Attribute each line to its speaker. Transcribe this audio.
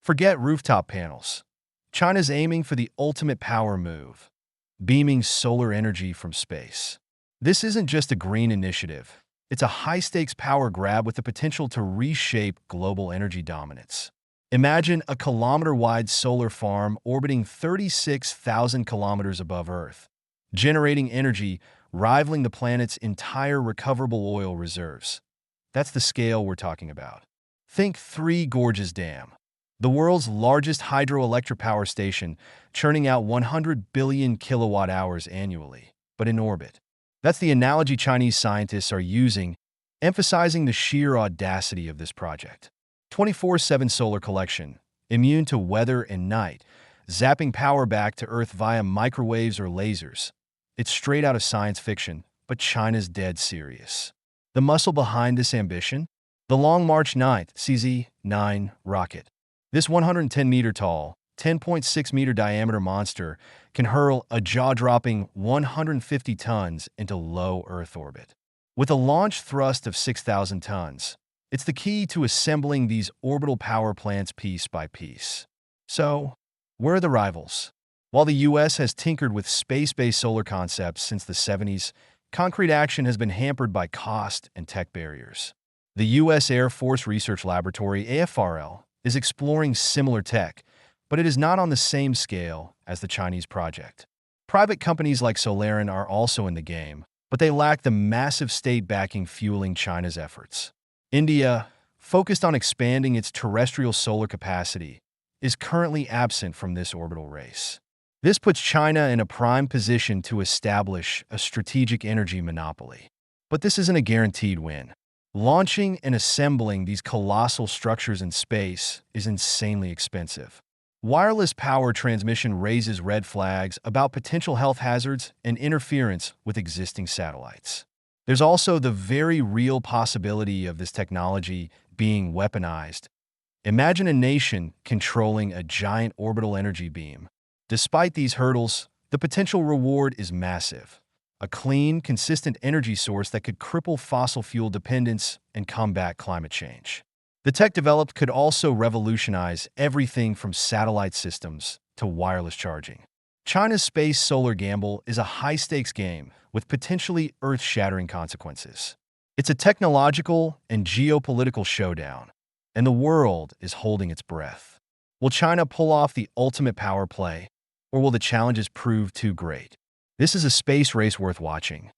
Speaker 1: Forget rooftop panels. China's aiming for the ultimate power move, beaming solar energy from space. This isn't just a green initiative. It's a high-stakes power grab with the potential to reshape global energy dominance. Imagine a kilometer-wide solar farm orbiting 36,000 kilometers above Earth, generating energy rivaling the planet's entire recoverable oil reserves. That's the scale we're talking about. Think Three Gorges Dam, the world's largest hydroelectric power station, churning out 100 billion kilowatt-hours annually, but in orbit. That's the analogy Chinese scientists are using, emphasizing the sheer audacity of this project. 24/7 solar collection, immune to weather and night, zapping power back to Earth via microwaves or lasers. It's straight out of science fiction, but China's dead serious. The muscle behind this ambition? The Long March 9 CZ-9 rocket. This 110-meter-tall, 10.6-meter diameter monster can hurl a jaw-dropping 150 tons into low Earth orbit. With a launch thrust of 6,000 tons, it's the key to assembling these orbital power plants piece by piece. So, where are the rivals? While the US has tinkered with space-based solar concepts since the 70s, concrete action has been hampered by cost and tech barriers. The U.S. Air Force Research Laboratory, AFRL, is exploring similar tech, but it is not on the same scale as the Chinese project. Private companies like SolarEn are also in the game, but they lack the massive state backing fueling China's efforts. India, focused on expanding its terrestrial solar capacity, is currently absent from this orbital race. This puts China in a prime position to establish a strategic energy monopoly. But this isn't a guaranteed win. Launching and assembling these colossal structures in space is insanely expensive. Wireless power transmission raises red flags about potential health hazards and interference with existing satellites. There's also the very real possibility of this technology being weaponized. Imagine a nation controlling a giant orbital energy beam. Despite these hurdles, the potential reward is massive. A clean, consistent energy source that could cripple fossil fuel dependence and combat climate change. The tech developed could also revolutionize everything from satellite systems to wireless charging. China's space solar gamble is a high-stakes game with potentially earth-shattering consequences. It's a technological and geopolitical showdown, and the world is holding its breath. Will China pull off the ultimate power play, or will the challenges prove too great? This is a space race worth watching.